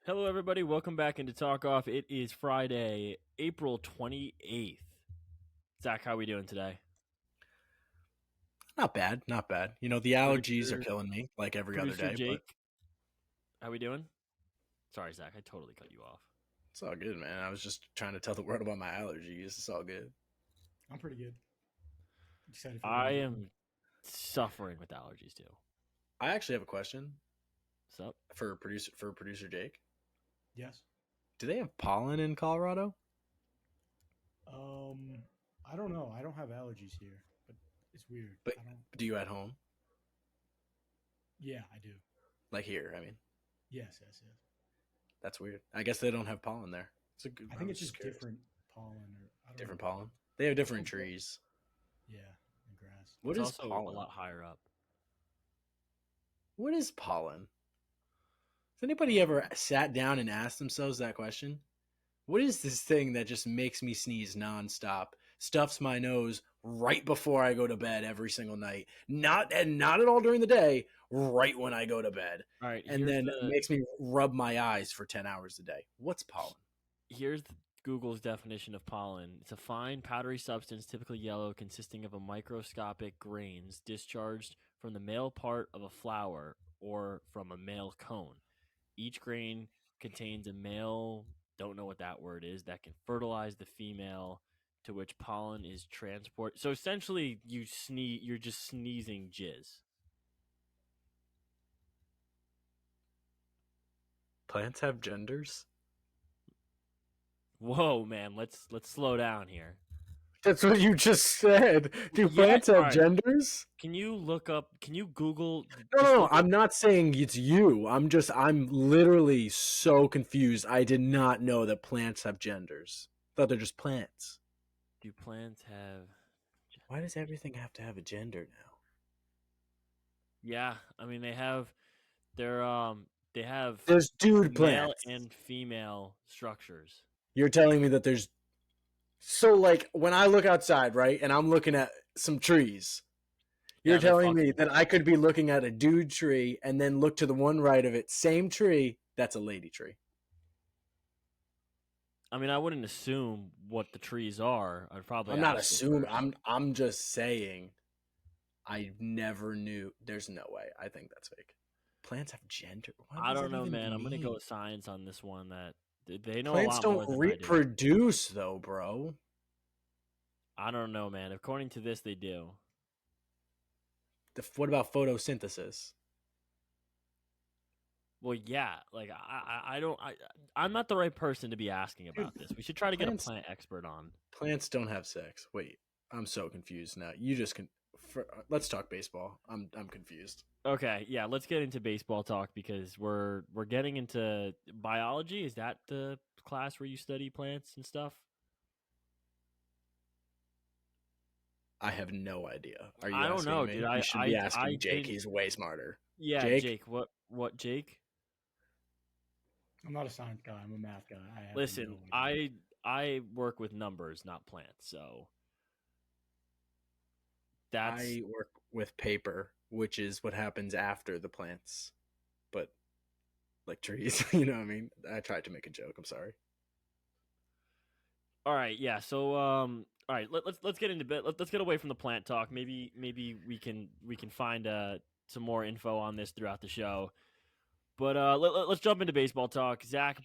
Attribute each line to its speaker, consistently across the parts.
Speaker 1: Hello, everybody. Welcome back into Talk Off. It is Friday, April 28th. Zach, how are we doing today?
Speaker 2: Not bad, not bad. The allergies are
Speaker 1: Producer,
Speaker 2: killing me like every other
Speaker 1: producer
Speaker 2: day, but
Speaker 1: Jake, how we doing? Sorry, Zach, I totally cut you off.
Speaker 2: it's all good, man. I was just trying to tell the world about my allergies. It's all good.
Speaker 3: I'm pretty good. Excited for the
Speaker 1: I
Speaker 3: weekend.
Speaker 1: am suffering with allergies too.
Speaker 2: I actually have a question
Speaker 1: What's up?
Speaker 2: for producer Jake.
Speaker 3: Yes.
Speaker 2: Do they have pollen in Colorado?
Speaker 3: Um, I don't know. I don't have allergies here, but it's weird.
Speaker 2: But
Speaker 3: I don't.
Speaker 2: do you at home?
Speaker 3: Yeah, I do.
Speaker 2: Like here, I mean.
Speaker 3: Yes, yes, yes.
Speaker 2: That's weird. I guess they don't have pollen there. It's a good.
Speaker 3: I
Speaker 2: I
Speaker 3: think
Speaker 2: was
Speaker 3: it's
Speaker 2: just
Speaker 3: just
Speaker 2: curious.
Speaker 3: different pollen, or I don't know.
Speaker 2: Different pollen. They have different
Speaker 3: Don't grow.
Speaker 2: trees.
Speaker 3: Yeah, and grass.
Speaker 2: What
Speaker 1: It's
Speaker 2: is
Speaker 1: also a
Speaker 2: pollen?
Speaker 1: lot higher up.
Speaker 2: What is pollen? Has anybody ever sat down and asked themselves that question? What is this thing that just makes me sneeze nonstop, stuffs my nose right before I go to bed every single night, not at all during the day, right when I go to bed,
Speaker 1: All right,
Speaker 2: and then makes me rub my eyes for 10 hours a day? What's pollen?
Speaker 1: here's Google's definition of pollen. It's a fine, powdery substance, typically yellow, consisting of a microscopic grains discharged from the male part of a flower or from a male cone. Each grain contains a male, don't know what that word is, that can fertilize the female to which pollen is transported. So essentially, you're just sneezing jizz.
Speaker 2: Plants have genders?
Speaker 1: Whoa, man, let's slow down here.
Speaker 2: That's what you just said. Do
Speaker 1: Yeah,
Speaker 2: plants
Speaker 1: all
Speaker 2: have
Speaker 1: right.
Speaker 2: genders?
Speaker 1: Can you look up? Can you Google?
Speaker 2: No, no,
Speaker 1: Just
Speaker 2: no.
Speaker 1: look up.
Speaker 2: I'm not saying it's you. I'm literally so confused. I did not know that plants have genders. Thought they're just plants.
Speaker 1: Do plants have
Speaker 2: Why does
Speaker 1: genders?
Speaker 2: everything have to have a gender now?
Speaker 1: Yeah, I mean they're they have
Speaker 2: There's dude
Speaker 1: male
Speaker 2: plants.
Speaker 1: and female structures.
Speaker 2: You're telling me that there's so like when I look outside, right, and I'm looking at some trees, you're
Speaker 1: Yeah, they're
Speaker 2: telling me
Speaker 1: fucking.
Speaker 2: that I could be looking at a dude tree and then look to the one right of it, same tree, that's a lady tree.
Speaker 1: I mean, I wouldn't assume what the trees are. I'd probably
Speaker 2: I'm not
Speaker 1: ask you
Speaker 2: assuming.
Speaker 1: first.
Speaker 2: I'm just saying. I never knew. There's no way. I think that's fake. Plants have gender. What
Speaker 1: I
Speaker 2: does
Speaker 1: don't
Speaker 2: that
Speaker 1: know,
Speaker 2: even
Speaker 1: man. I'm gonna go
Speaker 2: mean?
Speaker 1: with science on this one. That they know a
Speaker 2: Plants
Speaker 1: lot
Speaker 2: don't
Speaker 1: more than I do.
Speaker 2: reproduce, though, bro.
Speaker 1: I don't know, man. According to this, they do.
Speaker 2: What about photosynthesis?
Speaker 1: Well, yeah. Like I don't. I'm not the right person to be asking
Speaker 3: Dude,
Speaker 1: about this. We should try to get a
Speaker 2: Plants
Speaker 1: plant expert on.
Speaker 2: plants don't have sex. Wait, I'm so confused now. You just can. Let's talk baseball. I'm confused.
Speaker 1: Okay, yeah. Let's get into baseball talk because we're getting into biology. Is that the class where you study plants and stuff?
Speaker 2: I have no idea. Are you
Speaker 1: I don't
Speaker 2: asking
Speaker 1: know, dude.
Speaker 2: me? You should be
Speaker 1: I
Speaker 2: asking Jake.
Speaker 1: didn't.
Speaker 2: He's way smarter.
Speaker 1: Yeah,
Speaker 2: Jake,
Speaker 1: Jake. What Jake?
Speaker 3: I'm not a science guy. I'm a math guy. I have no
Speaker 1: Listen,
Speaker 3: idea.
Speaker 1: I work with numbers, not plants. So that's
Speaker 2: I work with paper, which is what happens after the plants, but like trees. You know what I mean? I tried to make a joke. I'm sorry.
Speaker 1: all right. Yeah. So all right. Let's get into bit. Let's get away from the plant talk. Maybe we can find some more info on this throughout the show. But let's jump into baseball talk. Zach,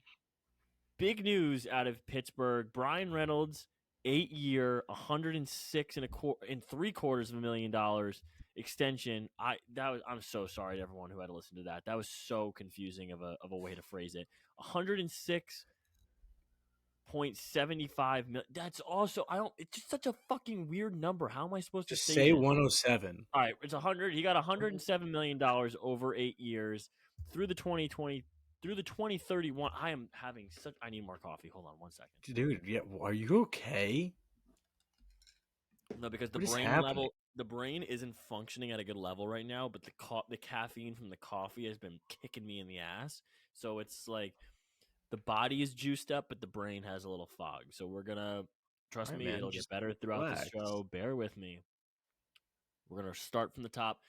Speaker 1: big news out of Pittsburgh. Brian Reynolds, 8 year, 106 and three quarters of $1 million extension. I'm so sorry to everyone who had to listen to that. That was so confusing of a way to phrase it. 106.75 million. That's also I don't. It's just such a fucking weird number. How am I supposed to
Speaker 2: Just
Speaker 1: say
Speaker 2: say
Speaker 1: this?
Speaker 2: 107.
Speaker 1: All right, it's 100. He got $107 million over 8 years through the 2020 through the 2031. I am having such. I need more coffee. Hold on one second.
Speaker 2: Dude, yeah, are you okay?
Speaker 1: No, because
Speaker 2: What is happening?
Speaker 1: the brain isn't functioning at a good level right now. But the caffeine from the coffee has been kicking me in the ass. So it's like the body is juiced up, but the brain has a little fog. So we're gonna
Speaker 2: All
Speaker 1: trust
Speaker 2: right,
Speaker 1: me.
Speaker 2: man.
Speaker 1: It'll get
Speaker 2: Just
Speaker 1: better throughout the
Speaker 2: relax.
Speaker 1: show. Bear with me. We're gonna start from the top.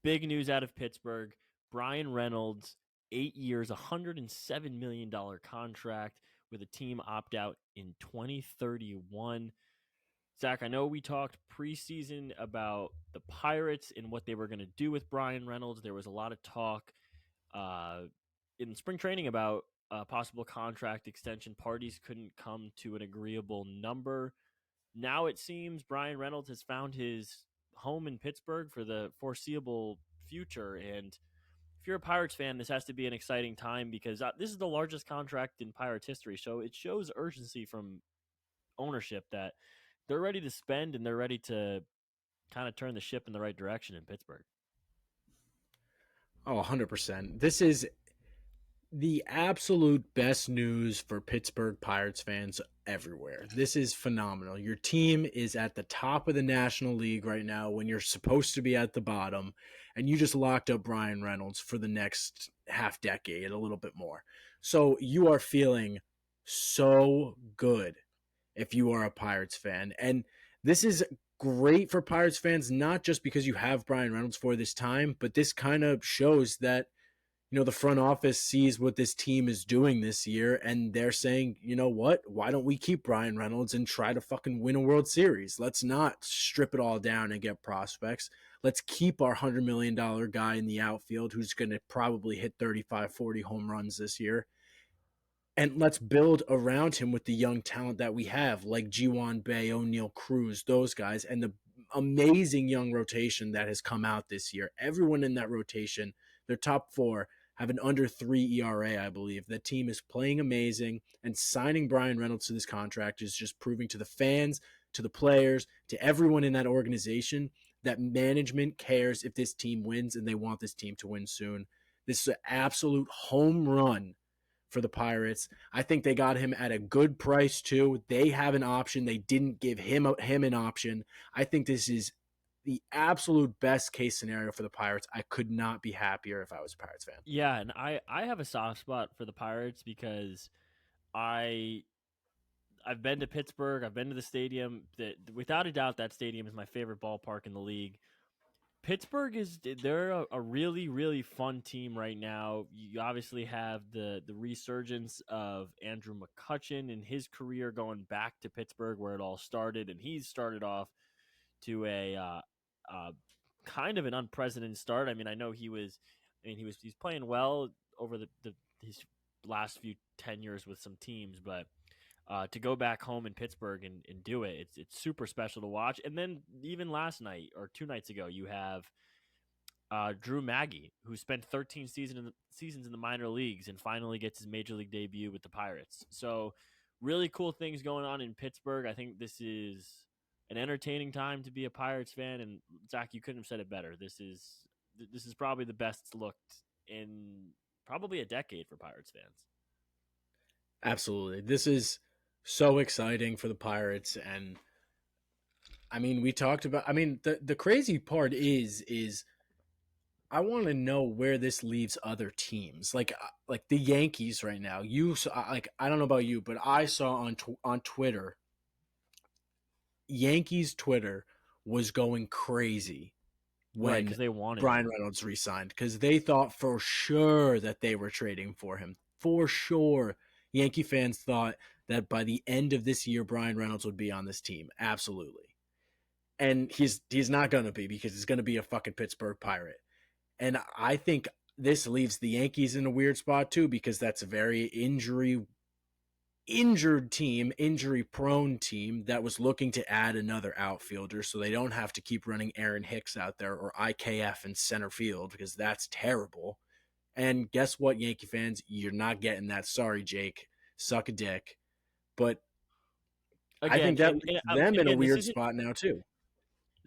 Speaker 1: Big news out of Pittsburgh. Brian Reynolds 8 years, $107 million contract with a team opt out in 2031. Zach, I know we talked preseason about the Pirates and what they were going to do with Brian Reynolds. There was a lot of talk uh, in spring training about a possible contract extension. Parties couldn't come to an agreeable number. Now it seems Brian Reynolds has found his home in Pittsburgh for the foreseeable future. And if you're a Pirates fan, this has to be an exciting time because this is the largest contract in Pirates history. So it shows urgency from ownership that they're ready to spend and they're ready to kind of turn the ship in the right direction in Pittsburgh.
Speaker 2: Oh, 100%. This is the absolute best news for Pittsburgh Pirates fans everywhere. This is phenomenal. Your team is at the top of the National League right now when you're supposed to be at the bottom, and you just locked up Brian Reynolds for the next half decade, a little bit more. So you are feeling so good if you are a Pirates fan. And this is great for Pirates fans, not just because you have Brian Reynolds for this time, but this kind of shows that the front office sees what this team is doing this year, and they're saying, you know what? Why don't we keep Brian Reynolds and try to fucking win a World Series? Let's not strip it all down and get prospects. Let's keep our $100 million guy in the outfield who's going to probably hit 35, 40 home runs this year. And let's build around him with the young talent that we have, like G1 Bay, O'Neal Cruz, those guys, and the amazing young rotation that has come out this year. Everyone in that rotation, their top four, have an under 3 ERA, I believe. The team is playing amazing, and signing Brian Reynolds to this contract is just proving to the fans, to the players, to everyone in that organization that management cares if this team wins, and they want this team to win soon. This is an absolute home run for the Pirates. I think they got him at a good price too. They have an option. They didn't give him an option. I think this is the absolute best case scenario for the Pirates. I could not be happier if I was a Pirates fan.
Speaker 1: Yeah, and I have a soft spot for the Pirates because I've been to Pittsburgh. I've been to the stadium. Without a doubt, that stadium is my favorite ballpark in the league. Pittsburgh they're a really, really fun team right now. You obviously have the resurgence of Andrew McCutchen and his career going back to Pittsburgh where it all started, and he's started off to a kind of an unprecedented start. I mean, I know he's playing well over his last few tenures with some teams, but to go back home in Pittsburgh and do it, it's super special to watch. And then even last night or 2 nights ago, you have Drew Maggi, who spent 13 seasons in the minor leagues and finally gets his major league debut with the Pirates. So really cool things going on in Pittsburgh. I think this is an entertaining time to be a Pirates fan. And Zach, you couldn't have said it better. This is probably the best looked in probably a decade for Pirates fans.
Speaker 2: Absolutely. This is so exciting for the Pirates. And I mean, we talked about, the crazy part is I want to know where this leaves other teams, like the Yankees right now. I don't know about you, but I saw on Twitter, Yankees Twitter was going crazy when
Speaker 1: they wanted
Speaker 2: Brian Reynolds re-signed because they thought for sure that they were trading for him. For sure, Yankee fans thought that by the end of this year, Brian Reynolds would be on this team. Absolutely. And he's not going to be because he's going to be a fucking Pittsburgh Pirate. And I think this leaves the Yankees in a weird spot too because that's a very injured team, injury-prone team that was looking to add another outfielder so they don't have to keep running Aaron Hicks out there or IKF in center field because that's terrible. And guess what, Yankee fans? You're not getting that. Sorry, Jake. Suck a dick. But again, I think that leaves them in a weird spot now too.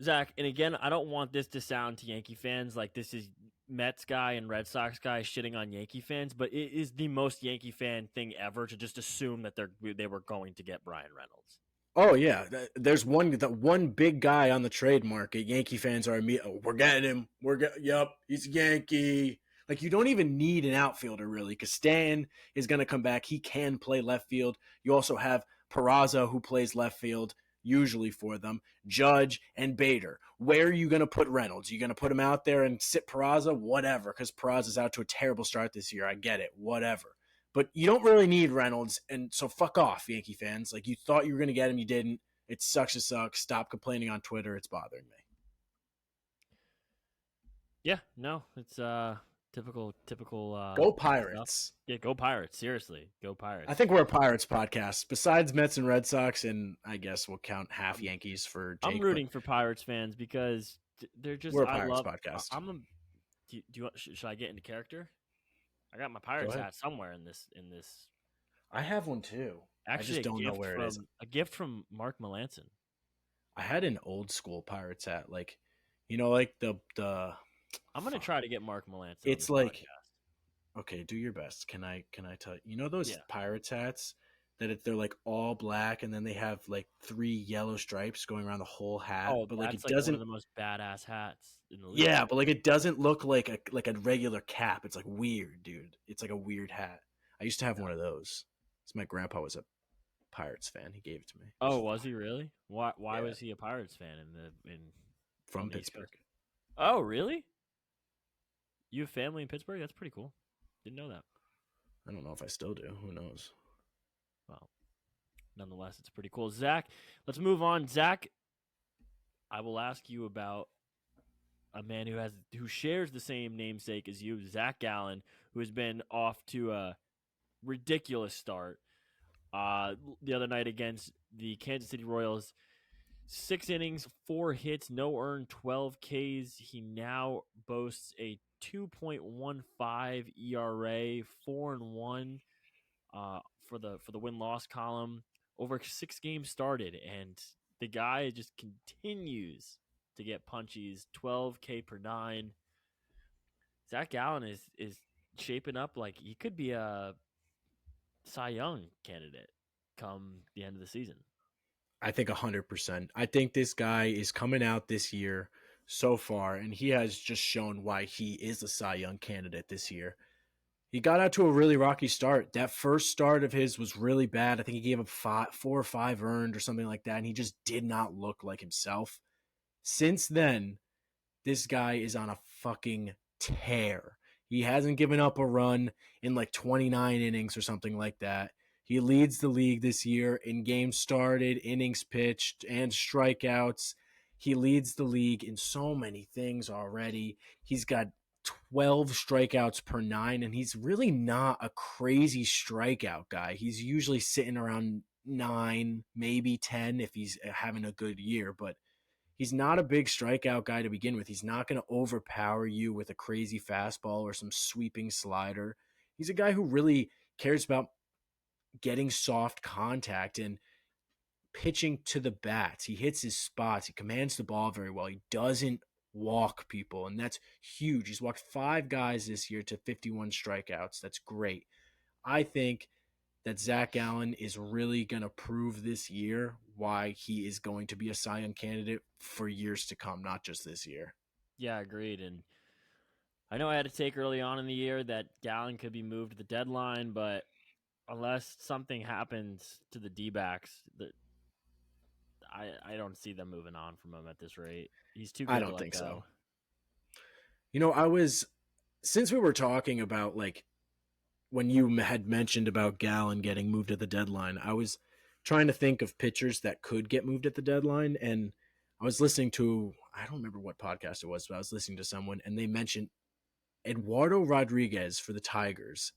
Speaker 1: Zach, and again, I don't want this to sound to Yankee fans like this is Mets guy and Red Sox guy shitting on Yankee fans, but it is the most Yankee fan thing ever to just assume that they were going to get Brian Reynolds.
Speaker 2: Oh yeah, there's one big guy on the trade market. Yankee fans are we're getting him. Yep, he's a Yankee. Like you don't even need an outfielder really because Stan is going to come back. He can play left field. You also have Peraza who plays left field. usually for them, Judge and Bader. Where are you going to put Reynolds? You going to put him out there and sit Peraza? Whatever, because Peraza's out to a terrible start this year. I get it. Whatever. But you don't really need Reynolds, and so fuck off, Yankee fans. Like, you thought you were going to get him, you didn't. It sucks to suck. Stop complaining on Twitter. It's bothering me.
Speaker 1: Yeah, no, it's typical.
Speaker 2: Go
Speaker 1: stuff.
Speaker 2: Pirates.
Speaker 1: Yeah, go Pirates. Seriously, go Pirates.
Speaker 2: I think we're a Pirates podcast. Besides Mets and Red Sox, and I guess we'll count half Yankees for Jake.
Speaker 1: I'm rooting for Pirates fans because they're just.
Speaker 2: We're a Pirates podcast.
Speaker 1: Do you want, should I get into character? I got my Pirates hat somewhere in this.
Speaker 2: I have one too.
Speaker 1: Actually,
Speaker 2: I just don't know where it is.
Speaker 1: A gift from Mark Melanson.
Speaker 2: I had an old school Pirates hat, like, like the.
Speaker 1: I'm gonna try to get Mark Melanson.
Speaker 2: It's like, podcast. Okay, do your best. Can I tell you? Those Pirates hats that they're like all black and then they have like 3 yellow stripes going around the whole hat.
Speaker 1: Oh,
Speaker 2: but
Speaker 1: like
Speaker 2: it
Speaker 1: like
Speaker 2: doesn't.
Speaker 1: one of the most badass hats in the league.
Speaker 2: Yeah, but like it doesn't look like a regular cap. It's like weird, dude. It's like a weird hat. I used to have one of those. So my grandpa was a Pirates fan. He gave it to me.
Speaker 1: Oh, was he really? Why was he a Pirates fan
Speaker 2: from Pittsburgh?
Speaker 1: Oh, really? You have family in Pittsburgh? That's pretty cool. Didn't know that.
Speaker 2: I don't know if I still do. Who knows?
Speaker 1: Well, nonetheless, it's pretty cool. Zach, let's move on. Zach, I will ask you about a man who shares the same namesake as you, Zach Gallen, who has been off to a ridiculous start. The other night against the Kansas City Royals, 6 innings, 4 hits, no earned, 12 Ks. He now boasts a 2.15 ERA, 4-1 for the win-loss column. Over 6 games started, and the guy just continues to get punchies, 12 K per 9. Zach Gallen is shaping up like he could be a Cy Young candidate come the end of the season.
Speaker 2: I think 100%. I think this guy is coming out this year so far, and he has just shown why he is a Cy Young candidate this year. He got out to a really rocky start. That first start of his was really bad. I think he gave up 4 or 5 earned or something like that, and he just did not look like himself. Since then, this guy is on a fucking tear. He hasn't given up a run in like 29 innings or something like that. He leads the league this year in games started, innings pitched, and strikeouts. He leads the league in so many things already. He's got 12 strikeouts per 9, and he's really not a crazy strikeout guy. He's usually sitting around 9, maybe 10 if he's having a good year, but he's not a big strikeout guy to begin with. He's not going to overpower you with a crazy fastball or some sweeping slider. He's a guy who really cares about getting soft contact and pitching to the bats. He hits his spots. He commands the ball very well. He doesn't walk people, and that's huge. He's walked 5 guys this year to 51 strikeouts. That's great. I think that Zach Gallen is really going to prove this year why he is going to be a Cy Young candidate for years to come, not just this year.
Speaker 1: Yeah, agreed. And I know I had to take early on in the year that Gallen could be moved to the deadline, but unless something happens to the D-backs, I don't see them moving on from him at this rate. He's too good
Speaker 2: I don't
Speaker 1: to
Speaker 2: think
Speaker 1: let go.
Speaker 2: So. Since we were talking about like when you had mentioned about Gallen getting moved at the deadline, I was trying to think of pitchers that could get moved at the deadline, and I was listening to, I don't remember what podcast it was, but I was listening to someone, and they mentioned Eduardo Rodriguez for the Tigers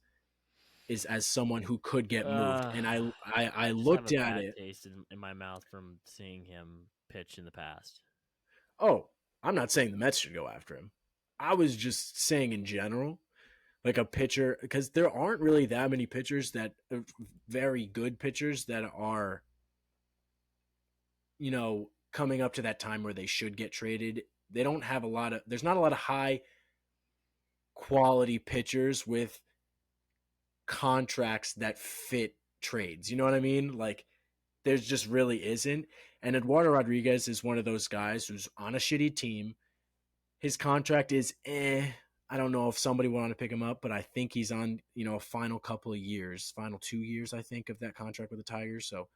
Speaker 2: is as someone who could get moved, and I looked at it.
Speaker 1: Taste in my mouth from seeing him pitch in the past.
Speaker 2: Oh, I'm not saying the Mets should go after him. I was just saying in general, like a pitcher, because there aren't really that many pitchers that very good pitchers that are, coming up to that time where they should get traded. They don't have there's not a lot of high quality pitchers with contracts that fit trades. You know what I mean? Like, there's just really isn't. And Eduardo Rodriguez is one of those guys who's on a shitty team. His contract is I don't know if somebody would want to pick him up, but I think he's on, a final 2 years, I think, of that contract with the Tigers. So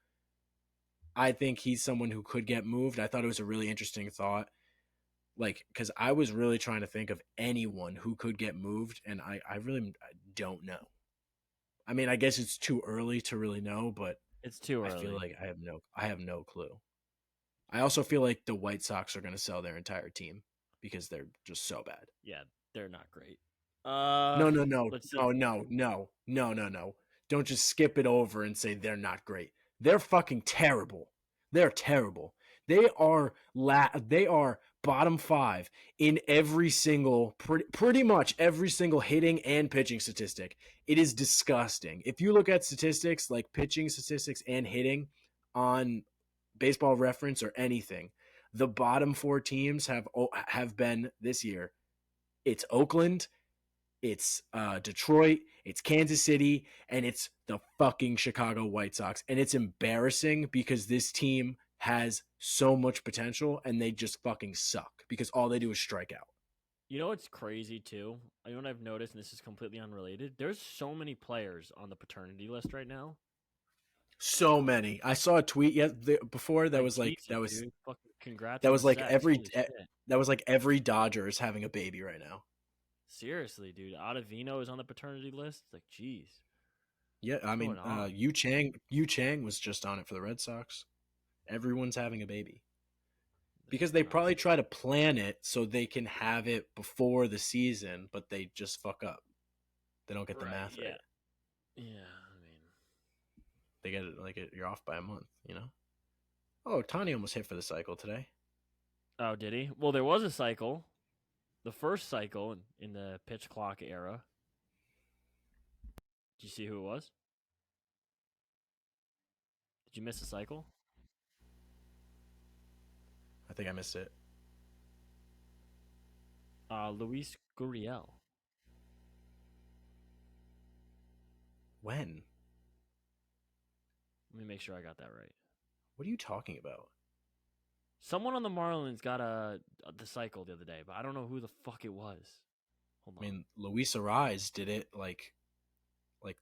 Speaker 2: I think he's someone who could get moved. I thought it was a really interesting thought. Like, because I was really trying to think of anyone who could get moved, and I really don't know. I mean, I guess it's too early to really know, but
Speaker 1: It's too
Speaker 2: I
Speaker 1: early.
Speaker 2: feel like I have no clue. I also feel like the White Sox are going to sell their entire team because they're just so bad.
Speaker 1: Yeah, they're not great.
Speaker 2: No, no, no,
Speaker 1: Let's see.
Speaker 2: no, no, no, no, no, no. Don't just skip it over and say they're not great. They're fucking terrible. They're terrible. They are bottom 5 in every single pretty much every single hitting and pitching statistic. It is disgusting. If you look at statistics like pitching statistics and hitting on Baseball Reference or anything, the bottom 4 teams have been this year. It's Oakland, it's Detroit, it's Kansas City, and it's the fucking Chicago White Sox. And it's embarrassing because this team has so much potential and they just fucking suck because all they do is strike out.
Speaker 1: You know what's crazy too? You know what I've noticed, and this is completely unrelated. There's so many players on the paternity list right now.
Speaker 2: So many. I saw a tweet before that was like
Speaker 1: Jesus, dude. Fucking congrats.
Speaker 2: that
Speaker 1: on
Speaker 2: was
Speaker 1: the
Speaker 2: like
Speaker 1: sex.
Speaker 2: every
Speaker 1: Holy shit.
Speaker 2: that was like every Dodger is having a baby right now.
Speaker 1: Seriously, dude. Ottavino is on the paternity list. It's like, jeez.
Speaker 2: Yeah, I mean,
Speaker 1: going on?
Speaker 2: Yu Chang was just on it for the Red Sox. Everyone's having a baby because they probably try to plan it so they can have it before the season, but they just fuck up. They don't get the math right.
Speaker 1: Yeah, I mean,
Speaker 2: they get it like you're off by a month, you know. Oh, Tani almost hit for the cycle today.
Speaker 1: Oh, did he? Well, there was a cycle, the first cycle in the pitch clock era. Did you see who it was? Did you miss a cycle?
Speaker 2: I think I missed it.
Speaker 1: Luis Gurriel.
Speaker 2: When?
Speaker 1: Let me make sure I got that right.
Speaker 2: What are you talking about?
Speaker 1: Someone on the Marlins got the cycle the other day, but I don't know who the fuck it was. Hold on.
Speaker 2: I mean, Luis Ariz did it like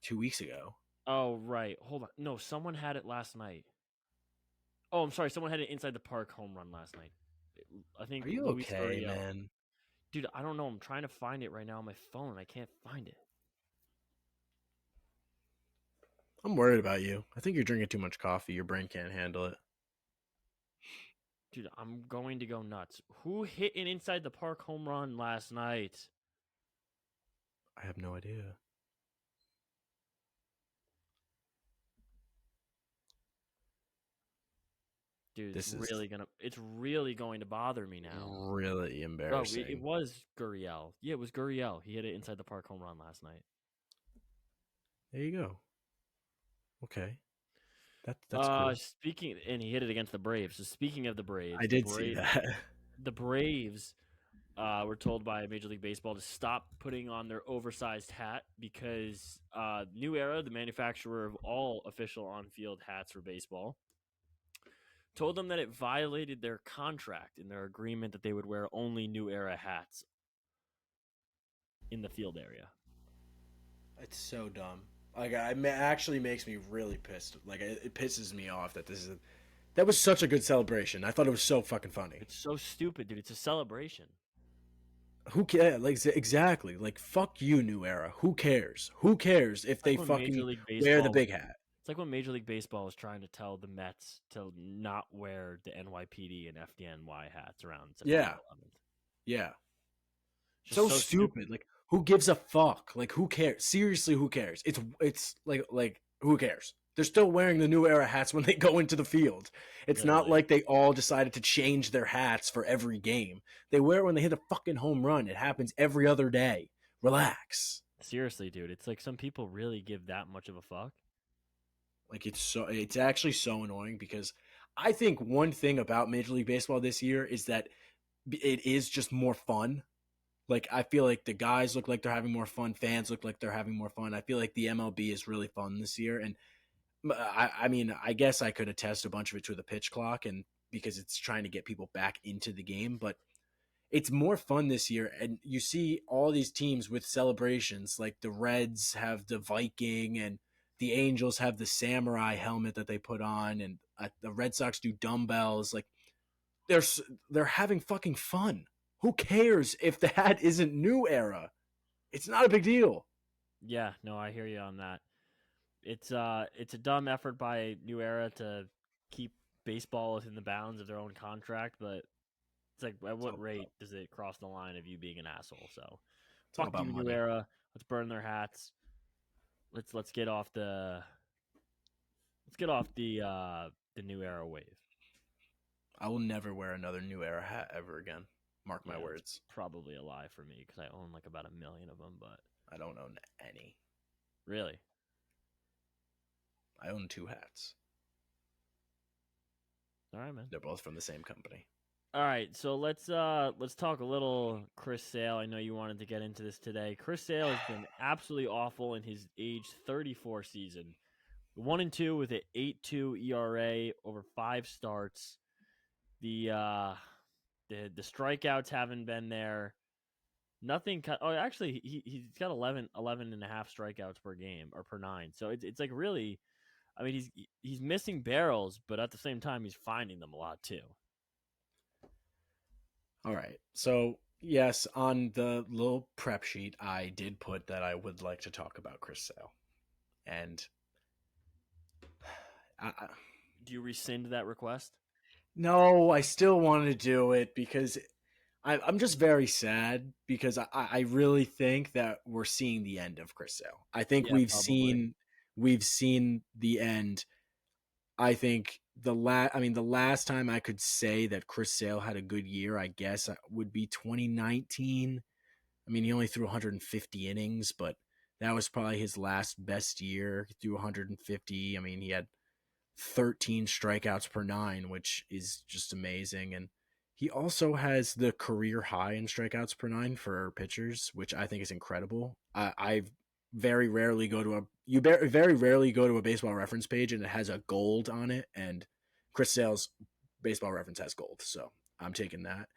Speaker 2: 2 weeks ago.
Speaker 1: Oh, right. Hold on. No, someone had it last night. Oh, I'm sorry. Someone had it inside the park home run last night. I think.
Speaker 2: Are you
Speaker 1: Luis
Speaker 2: okay,
Speaker 1: Gurriel.
Speaker 2: man?
Speaker 1: Dude, I don't know. I'm trying to find it right now on my phone. I can't find it.
Speaker 2: I'm worried about you. I think you're drinking too much coffee. Your brain can't handle it.
Speaker 1: Dude, I'm going to go nuts. Who hit an inside the park home run last night?
Speaker 2: I have no idea.
Speaker 1: Dude, it's really going to bother me now.
Speaker 2: Really embarrassing.
Speaker 1: Oh, it was Gurriel. Yeah, it was Gurriel. He hit it inside the park home run last night.
Speaker 2: There you go. Okay. That's cool.
Speaker 1: And he hit it against the Braves. So speaking of the Braves,
Speaker 2: I did see that.
Speaker 1: The Braves were told by Major League Baseball to stop putting on their oversized hat because New Era, the manufacturer of all official on-field hats for baseball, told them that it violated their contract in their agreement that they would wear only New Era hats in the field area.
Speaker 2: It's so dumb. Like, it actually makes me really pissed. Like, it pisses me off that that was such a good celebration. I thought it was so fucking funny.
Speaker 1: It's so stupid, dude. It's a celebration.
Speaker 2: Who cares? Like, exactly. Like, fuck you, New Era. Who cares? Who cares if they fucking wear the big hat?
Speaker 1: It's like when Major League Baseball was trying to tell the Mets to not wear the NYPD and FDNY hats around September 11th.
Speaker 2: Yeah. So stupid. Like, who gives a fuck? Like, who cares? Seriously, who cares? It's like who cares? They're still wearing the New Era hats when they go into the field. It's not like they all decided to change their hats for every game. They wear it when they hit a fucking home run. It happens every other day. Relax.
Speaker 1: Seriously, dude. It's like some people really give that much of a fuck.
Speaker 2: Like, it's actually so annoying because I think one thing about Major League Baseball this year is that it is just more fun. Like, I feel like the guys look like they're having more fun. Fans look like they're having more fun. I feel like the MLB is really fun this year. And I mean, I guess I could attest a bunch of it to the pitch clock and because it's trying to get people back into the game, but it's more fun this year. And you see all these teams with celebrations, like the Reds have the Viking and the Angels have the samurai helmet that they put on, and the Red Sox do dumbbells. Like they're having fucking fun. Who cares if the hat isn't New Era? It's not a big deal.
Speaker 1: Yeah, no, I hear you on that. It's a dumb effort by New Era to keep baseball within the bounds of their own contract, but it's like at what rate does it cross the line of you being an asshole? So
Speaker 2: Talk
Speaker 1: fuck
Speaker 2: about
Speaker 1: you, New
Speaker 2: money.
Speaker 1: Era. Let's burn their hats. Let's get off the New Era wave.
Speaker 2: I will never wear another New Era hat ever again. Mark my words.
Speaker 1: Probably a lie for me because I own like about 1 million of them, but
Speaker 2: I don't own any.
Speaker 1: Really?
Speaker 2: I own 2 hats.
Speaker 1: All right, man.
Speaker 2: They're both from the same company.
Speaker 1: All right, so let's talk a little Chris Sale. I know you wanted to get into this today. Chris Sale has been absolutely awful in his age 34 season. 1-2 with an 8.2 ERA over 5 starts. The strikeouts haven't been there. Nothing. Actually, he's got 11 and a half strikeouts per game or per 9. So it's like really, I mean, he's missing barrels, but at the same time, he's finding them a lot too.
Speaker 2: All right. So, yes, on the little prep sheet, I did put that I would like to talk about Chris Sale. And
Speaker 1: do you rescind that request?
Speaker 2: No, I still want to do it because I'm just very sad because I really think that we're seeing the end of Chris Sale. I think we've seen the end. I think the last time I could say that Chris Sale had a good year, I guess would be 2019. I mean, he only threw 150 innings, but that was probably his last best year. He threw 150. I mean, he had 13 strikeouts per 9, which is just amazing. And he also has the career high in strikeouts per 9 for pitchers, which I think is incredible. I very rarely go to a baseball reference page and it has a gold on it, and Chris Sale's baseball reference has gold, so I'm taking that.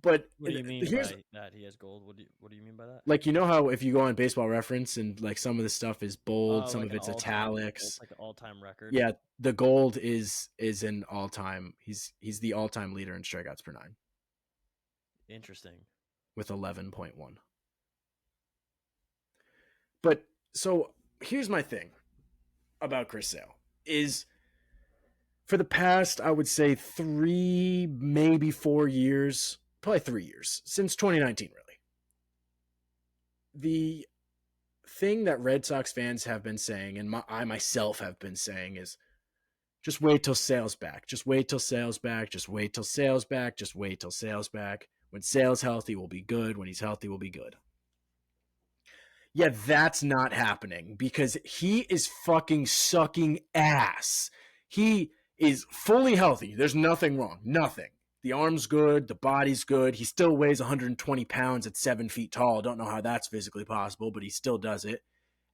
Speaker 2: But
Speaker 1: what do you mean by that he has gold? What do you mean by that?
Speaker 2: Like, you know how if you go on Baseball Reference and like some of the stuff is bold, some
Speaker 1: like
Speaker 2: of it's italics.
Speaker 1: It's like an all-time record.
Speaker 2: Yeah, the gold is an all-time. He's the all-time leader in strikeouts per 9.
Speaker 1: Interesting.
Speaker 2: With 11.1. But so here's my thing about Chris Sale is for the past, I would say 3, maybe 4 years, probably 3 years, since 2019, really. The thing that Red Sox fans have been saying, and I myself have been saying, is just wait till Sale's back. Just wait till Sale's back. Just wait till Sale's back. Just wait till Sale's back. When Sale's healthy, we'll be good. When he's healthy, we'll be good. Yeah, that's not happening because he is fucking sucking ass. He is fully healthy. There's nothing wrong. Nothing. The arm's good. The body's good. He still weighs 120 pounds at 7 feet tall. Don't know how that's physically possible, but he still does it.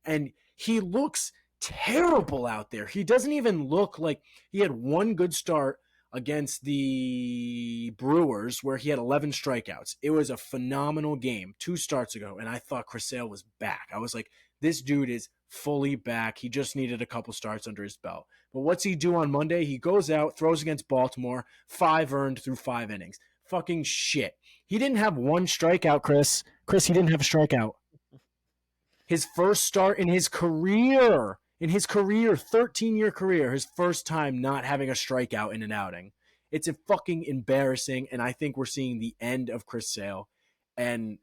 Speaker 2: And he looks terrible out there. He doesn't even look like he had one good start against the Brewers where he had 11 strikeouts. It was a phenomenal game 2 starts ago, and I thought Chris Sale was back. I was like, this dude is fully back. He just needed a couple starts under his belt. But what's he do on Monday? He goes out, throws against Baltimore, 5 earned through 5 innings. Fucking shit. He didn't have one strikeout, Chris. Chris, he didn't have a strikeout. His first start in his career, 13-year career, his first time not having a strikeout in an outing. It's a fucking embarrassing, and I think we're seeing the end of Chris Sale. And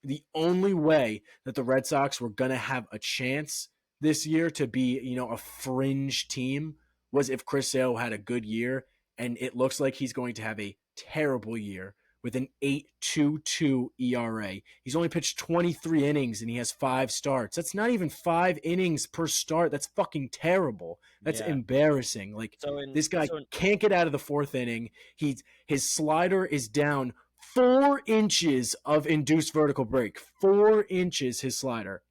Speaker 2: the only way that the Red Sox were going to have a chance this year to be, a fringe team was if Chris Sale had a good year, and it looks like he's going to have a terrible year with an 8.22 ERA. He's only pitched 23 innings and he has 5 starts. That's not even 5 innings per start. That's fucking terrible. That's embarrassing. Like, this guy can't get out of the 4th inning. His slider is down 4 inches of induced vertical break. 4 inches, his slider.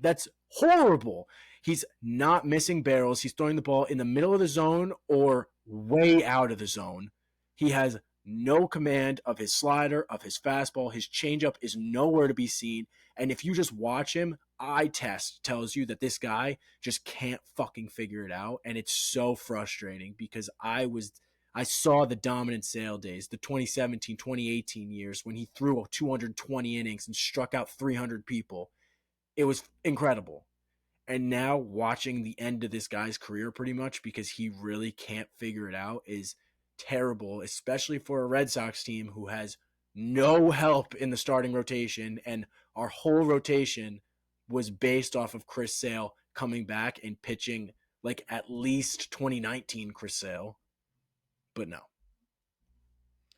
Speaker 2: That's horrible. He's not missing barrels. He's throwing the ball in the middle of the zone or way out of the zone. He has no command of his slider, of his fastball. His changeup is nowhere to be seen. And if you just watch him, eye test tells you that this guy just can't fucking figure it out. And it's so frustrating because I saw the dominant Sale days, the 2017, 2018 years when he threw 220 innings and struck out 300 people. It was incredible. And now watching the end of this guy's career pretty much because he really can't figure it out is terrible, especially for a Red Sox team who has no help in the starting rotation. And our whole rotation was based off of Chris Sale coming back and pitching like at least 2019 Chris Sale. But no.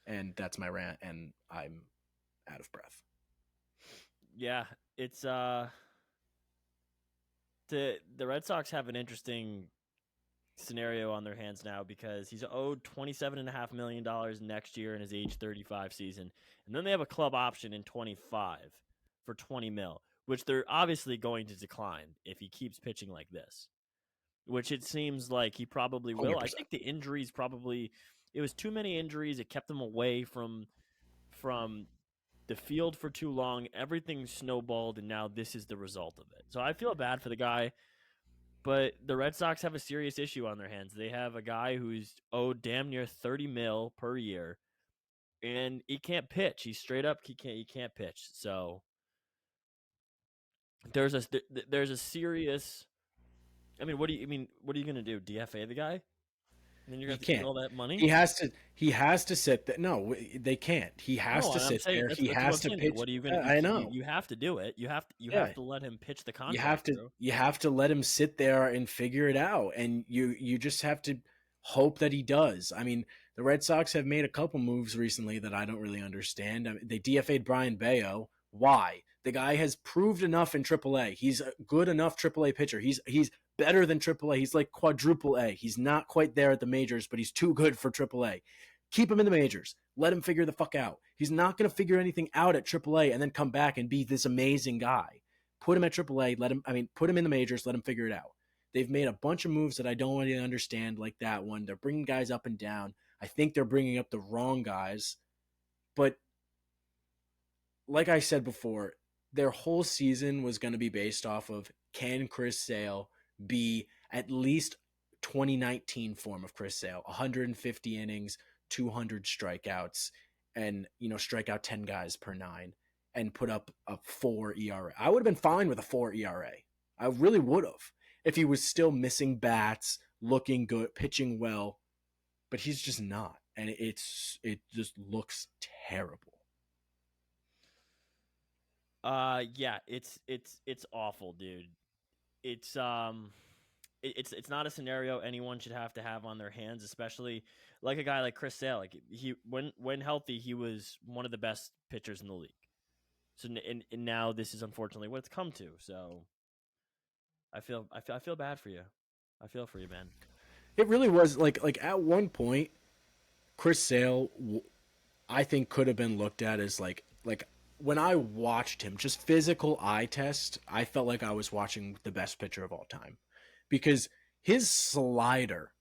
Speaker 2: And that's my rant, and I'm out of breath.
Speaker 1: Yeah, it's the Red Sox have an interesting scenario on their hands now because he's owed $27.5 million next year in his age 35 season, and then they have a club option in 25 for 20 mil, which they're obviously going to decline if he keeps pitching like this, which it seems like he probably will.
Speaker 2: 100%.
Speaker 1: I think the injuries probably it was too many injuries. It kept him away from the field for too long. Everything snowballed, and now this is the result of it. So I feel bad for the guy, but the Red Sox have a serious issue on their hands. They have a guy who's owed damn near 30 mil per year, and he can't pitch. He's straight up he can't pitch. So there's a serious. I mean, what are you gonna do? DFA the guy? And then you're gonna have to
Speaker 2: can't.
Speaker 1: get all that money.
Speaker 2: He has to sit there. No, they can't. He has to sit there. He has to pitch.
Speaker 1: What are you gonna?
Speaker 2: I know.
Speaker 1: You have to do it. You have to let him pitch the contract.
Speaker 2: You have to let him sit there and figure it out, and you just have to hope that he does. I mean, the Red Sox have made a couple moves recently that I don't really understand. I mean, they DFA'd Brian Bayo. Why? The guy has proved enough in AAA. He's a good enough AAA pitcher. He's better than AAA. He's like quadruple A. He's not quite there at the majors, but he's too good for AAA. Keep him in the majors. Let him figure the fuck out. He's not going to figure anything out at AAA and then come back and be this amazing guy. Put him at AAA. Put him in the majors. Let him figure it out. They've made a bunch of moves that I don't really understand, like that one. They're bringing guys up and down. I think they're bringing up the wrong guys. But like I said before, their whole season was going to be based off of, can Chris Sale be at least 2019 form of Chris Sale, 150 innings, 200 strikeouts, and strike out 10 guys per 9 and put up a 4 ERA. I would have been fine with a 4 ERA. I really would have if he was still missing bats, looking good, pitching well, but he's just not, and it just looks terrible.
Speaker 1: Yeah, it's awful, dude. It's not a scenario anyone should have on their hands, especially like a guy like Chris Sale. Like when healthy, he was one of the best pitchers in the league. So and now this is unfortunately what it's come to. So I feel bad for you. I feel for you, man.
Speaker 2: It really was like at one point, Chris Sale, I think could have been looked at as like when I watched him, just physical eye test, I felt like I was watching the best pitcher of all time, because his slider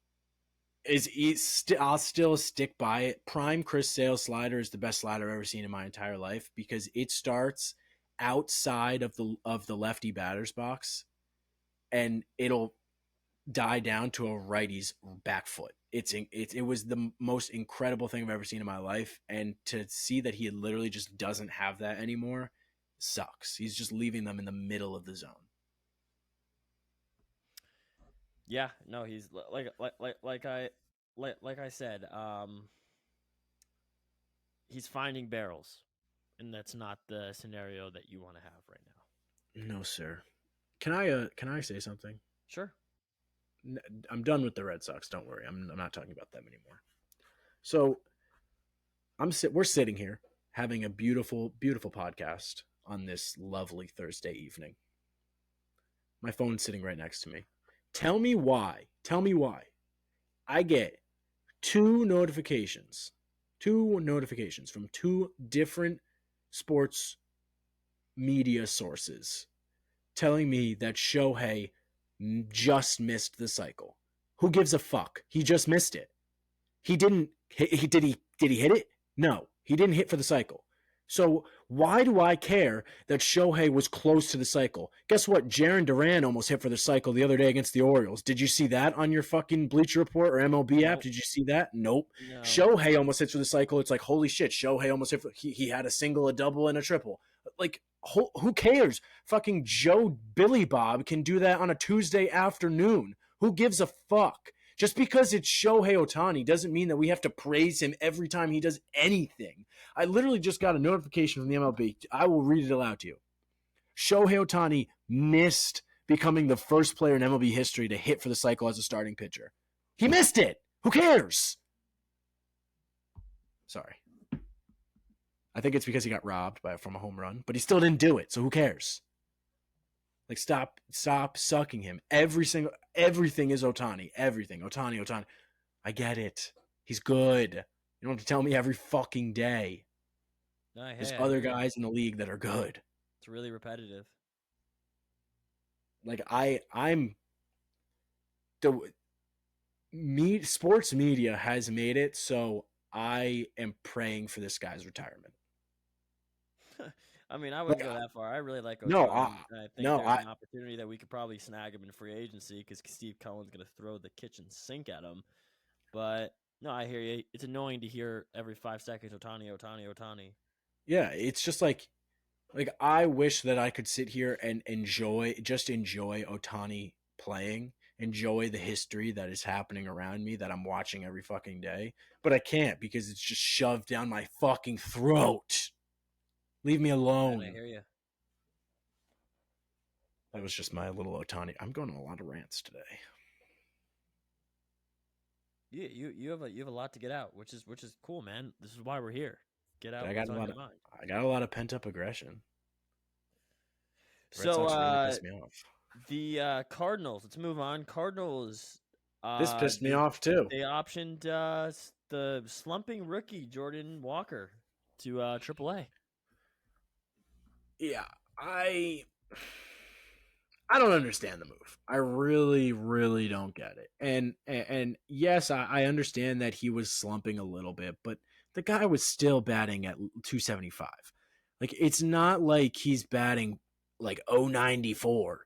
Speaker 2: I'll still stick by it. Prime Chris Sale slider is the best slider I've ever seen in my entire life, because it starts outside of the lefty batter's box, and it'll die down to a righty's back foot. It was the most incredible thing I've ever seen in my life, and to see that he literally just doesn't have that anymore sucks. He's just leaving them in the middle of the zone.
Speaker 1: Yeah, no, he's like I said, he's finding barrels, and that's not the scenario that you want to have right now.
Speaker 2: No, sir. Can I say something?
Speaker 1: Sure.
Speaker 2: I'm done with the Red Sox. Don't worry. I'm not talking about them anymore. So we're sitting here having a beautiful, beautiful podcast on this lovely Thursday evening. My phone's sitting right next to me. Tell me why I get two notifications from two different sports media sources telling me that Shohei just missed the cycle. Who gives a fuck? He just missed it. He didn't hit. Did he hit it? No, he didn't hit for the cycle. So Why do I care that Shohei was close to the cycle? Guess what? Jaron Duran almost hit for the cycle the other day against the Orioles. Did you see that on your fucking Bleacher Report or MLB app?
Speaker 1: Nope.
Speaker 2: Did you see that? Nope.
Speaker 1: No.
Speaker 2: Shohei almost hits for the cycle. It's like, holy shit, Shohei almost hit for, he had a single, a double, and a triple. Like, who cares? Fucking Joe Billy Bob can do that on a Tuesday afternoon. Who gives a fuck? Just because it's Shohei Ohtani doesn't mean that we have to praise him every time he does anything. I literally just got a notification from the MLB. I will read it aloud to you. Shohei Ohtani missed becoming the first player in MLB history to hit for the cycle as a starting pitcher. He missed it. Who cares? Sorry. I think it's because he got robbed from a home run, but he still didn't do it, so who cares? Like, stop sucking him. Everything is Ohtani. Everything. Ohtani. I get it. He's good. You don't have to tell me every fucking day. There's other guys in the league that are good.
Speaker 1: It's really repetitive.
Speaker 2: Like, sports media has made it so I am praying for this guy's retirement.
Speaker 1: I mean, I wouldn't go that far. I really like Ohtani.
Speaker 2: No,
Speaker 1: I think there's an opportunity that we could probably snag him in free agency because Steve Cohen's going to throw the kitchen sink at him. But, no, I hear you. It's annoying to hear every 5 seconds, Ohtani.
Speaker 2: Yeah, it's just like I wish that I could sit here and enjoy Ohtani playing, enjoy the history that is happening around me that I'm watching every fucking day. But I can't because it's just shoved down my fucking throat. Leave me alone.
Speaker 1: I hear you.
Speaker 2: That was just my little Ohtani. I'm going on a lot of rants today.
Speaker 1: Yeah, you have a lot to get out, which is cool, man. This is why we're here. Get out what's on your mind.
Speaker 2: I got a lot of pent up aggression.
Speaker 1: So
Speaker 2: really pissed me off.
Speaker 1: The Cardinals. Let's move on. Cardinals.
Speaker 2: This pissed me off too.
Speaker 1: They optioned the slumping rookie Jordan Walker to AAA.
Speaker 2: Yeah, I don't understand the move. I really, really don't get it. And yes, I understand that he was slumping a little bit, but the guy was still batting at 275. Like, it's not like he's batting like 094.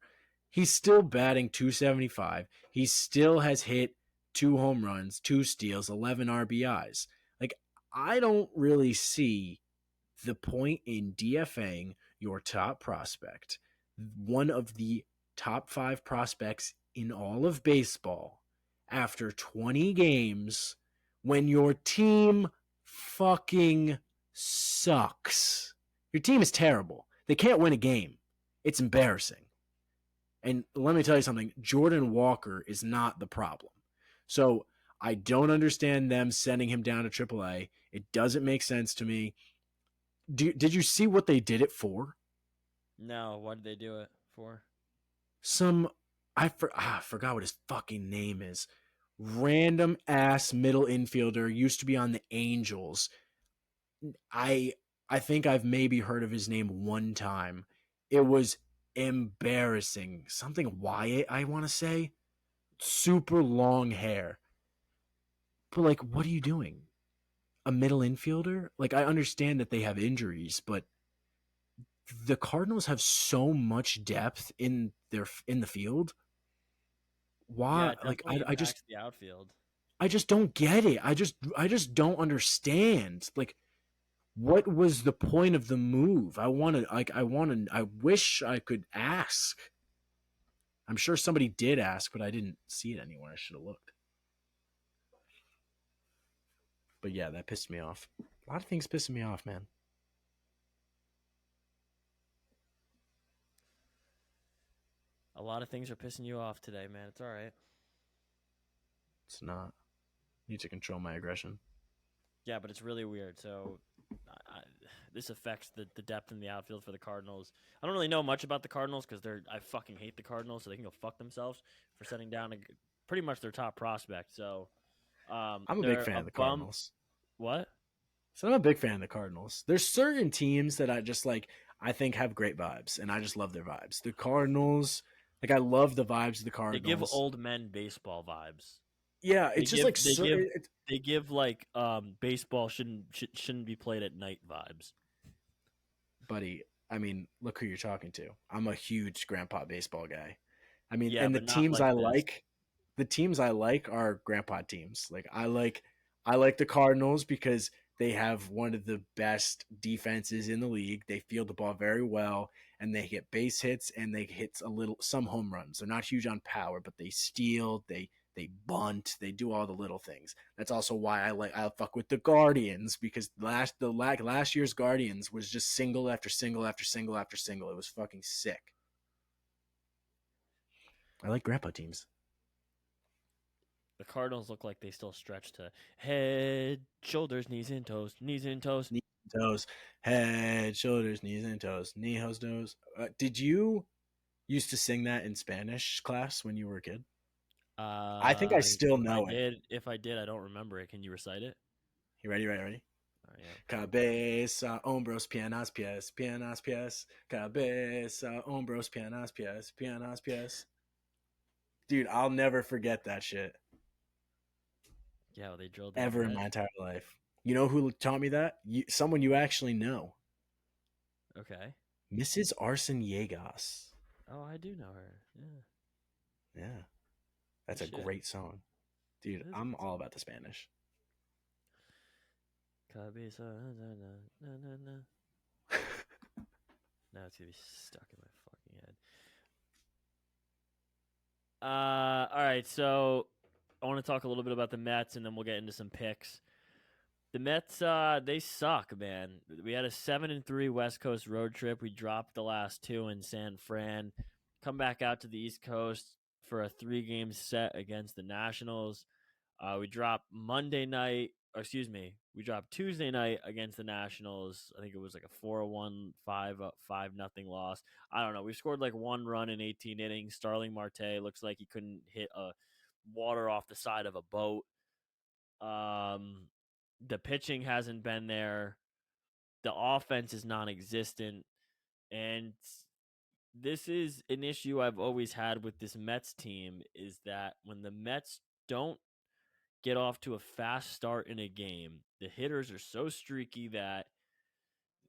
Speaker 2: He's still batting 275. He still has hit 2 home runs, 2 steals, 11 RBIs. Like, I don't really see the point in DFAing your top prospect, one of the top 5 prospects in all of baseball, after 20 games when your team fucking sucks. Your team is terrible. They can't win a game. It's embarrassing. And let me tell you something, Jordan Walker is not the problem. So I don't understand them sending him down to AAA. It doesn't make sense to me. Did you see what they did it for?
Speaker 1: No, what did they do it for?
Speaker 2: I forgot what his fucking name is. Random ass middle infielder, used to be on the Angels. I think I've maybe heard of his name one time. It was embarrassing. Something Wyatt, I want to say. Super long hair. But, like, what are you doing? A middle infielder? Like, I understand that they have injuries, but the Cardinals have so much depth in the field. Why?
Speaker 1: Yeah,
Speaker 2: like, I just
Speaker 1: the outfield.
Speaker 2: I just don't get it. I just don't understand. Like, what was the point of the move? I wish I could ask. I'm sure somebody did ask, but I didn't see it anywhere. I should have looked. But yeah, that pissed me off. A lot of things pissing me off, man.
Speaker 1: A lot of things are pissing you off today, man. It's all right.
Speaker 2: It's not. I need to control my aggression.
Speaker 1: Yeah, but it's really weird. So this affects the depth in the outfield for the Cardinals. I don't really know much about the Cardinals because I fucking hate the Cardinals, so they can go fuck themselves for setting down pretty much their top prospect. So
Speaker 2: I'm a big fan of the Cardinals.
Speaker 1: What?
Speaker 2: So I'm a big fan of the Cardinals. There's certain teams that I just like. I think have great vibes, and I just love their vibes. The Cardinals, like, I love the vibes of the Cardinals.
Speaker 1: They give old men baseball vibes.
Speaker 2: Yeah, it's just like
Speaker 1: they give like baseball shouldn't be played at night vibes.
Speaker 2: buddy, I mean, look who you're talking to. I'm a huge grandpa baseball guy. I mean,
Speaker 1: Yeah,
Speaker 2: and
Speaker 1: but not like this.
Speaker 2: the teams I like are grandpa teams. Like I like the Cardinals because they have one of the best defenses in the league. They field the ball very well and they get base hits and they hit some home runs. They're not huge on power, but they steal, they bunt, they do all the little things. That's also why I fuck with the Guardians because last year's Guardians was just single after single after single after single. It was fucking sick. I like grandpa teams.
Speaker 1: The Cardinals look like they still stretch to head, shoulders, knees and toes, knees and toes.
Speaker 2: Knees and toes, head, shoulders, knees and toes, knee, hose, nose. Did you used to sing that in Spanish class when you were a kid? I think I still know it.
Speaker 1: If I did, I don't remember it. Can you recite it?
Speaker 2: You ready? Ready?
Speaker 1: Yeah.
Speaker 2: Cabeza, hombros, piernas, pies, piernas, pies. Cabeza, hombros, piernas, pies, piernas, pies. Dude, I'll never forget that shit.
Speaker 1: Yeah, well, they drilled it
Speaker 2: ever in my entire life. You know who taught me that? Someone you actually know.
Speaker 1: Okay.
Speaker 2: Mrs. Arson Yegas.
Speaker 1: Oh, I do know her. Yeah.
Speaker 2: Yeah. That's a great song. Dude, I'm all about the Spanish.
Speaker 1: Cabeza, now it's gonna be stuck in my fucking head. All right, so I want to talk a little bit about the Mets, and then we'll get into some picks. The Mets, they suck, man. We had a 7-3 West Coast road trip. We dropped the last two in San Fran. Come back out to the East Coast for a 3-game set against the Nationals. We dropped we dropped Tuesday night against the Nationals. I think it was like a 4-1, 5-0 loss. I don't know. We scored like 1 run in 18 innings. Starling Marte looks like he couldn't hit a water off the side of a boat. The pitching hasn't been there. The offense is non-existent. And this is an issue I've always had with this Mets team is that when the Mets don't get off to a fast start in a game, the hitters are so streaky that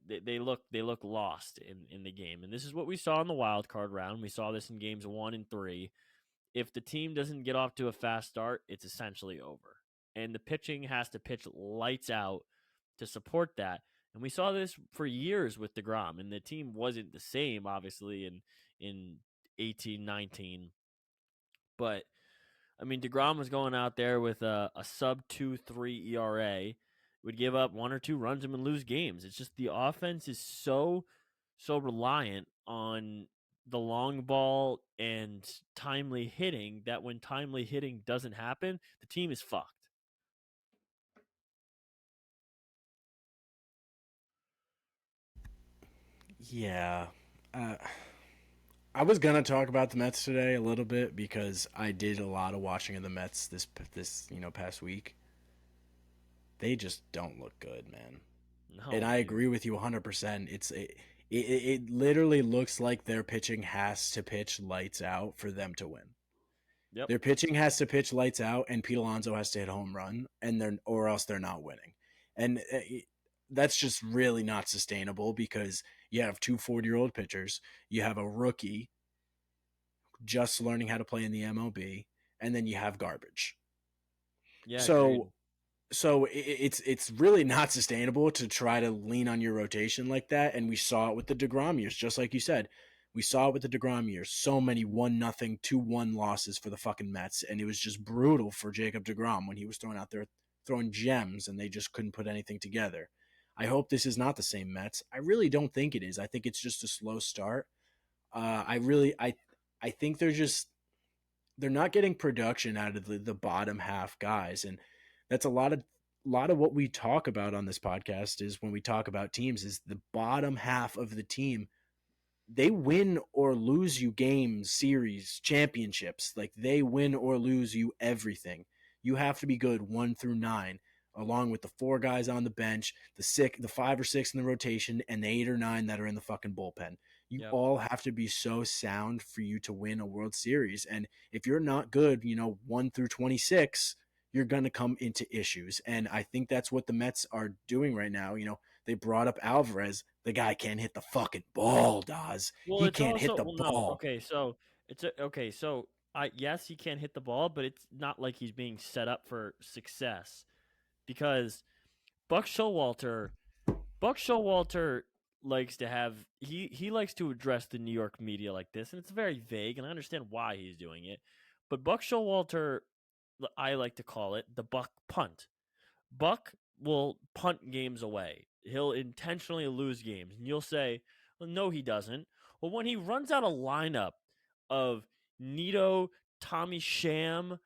Speaker 1: they look lost in the game. And this is what we saw in the wild card round. We saw this in games 1 and 3. If the team doesn't get off to a fast start, it's essentially over. And the pitching has to pitch lights out to support that. And we saw this for years with DeGrom, and the team wasn't the same, obviously, in 18, 19. But, I mean, DeGrom was going out there with a sub 2.3 ERA, would give up 1 or 2 runs and would lose games. It's just the offense is so reliant on the long ball and timely hitting that when timely hitting doesn't happen, the team is fucked.
Speaker 2: Yeah. I was gonna talk about the Mets today a little bit because I did a lot of watching of the Mets this past week. They just don't look good, man.
Speaker 1: No,
Speaker 2: And I agree with you 100%. It literally looks like their pitching has to pitch lights out for them to win.
Speaker 1: Yep.
Speaker 2: Their pitching has to pitch lights out, and Pete Alonso has to hit a home run, or else they're not winning. And that's just really not sustainable because you have 2 40-year-old pitchers, you have a rookie just learning how to play in the MLB, and then you have garbage.
Speaker 1: Yeah.
Speaker 2: So it's really not sustainable to try to lean on your rotation like that. And we saw it with the DeGrom years, just like you said. We saw it with the DeGrom years. So many 1-0, 2-1 losses for the fucking Mets, and it was just brutal for Jacob DeGrom when he was thrown out there throwing gems, and they just couldn't put anything together. I hope this is not the same Mets. I really don't think it is. I think it's just a slow start. I think they're not getting production out of the bottom half guys, and that's a lot of what we talk about on this podcast is when we talk about teams is the bottom half of the team. They win or lose you games, series, championships. Like they win or lose you everything. You have to be good 1 through 9, along with the 4 guys on the bench, the 5 or 6 in the rotation, and the 8 or 9 that are in the fucking bullpen. You all have to be so sound for you to win a World Series. And if you're not good, 1 through 26, you're going to come into issues. And I think that's what the Mets are doing right now. They brought up Alvarez. The guy can't hit the fucking ball, Daz.
Speaker 1: Well,
Speaker 2: He
Speaker 1: it's
Speaker 2: can't hit
Speaker 1: also
Speaker 2: the
Speaker 1: no.
Speaker 2: ball.
Speaker 1: Okay, so okay. So I yes, he can hit the ball, but it's not like he's being set up for success because Buck Showalter, Buck Showalter likes to have he likes to address the New York media like this, and it's very vague, and I understand why he's doing it. But Buck Showalter, I like to call it the Buck punt. Buck will punt games away. He'll intentionally lose games. And you'll say, well, no, he doesn't. Well, when he runs out a lineup of Nito, Tommy Sham,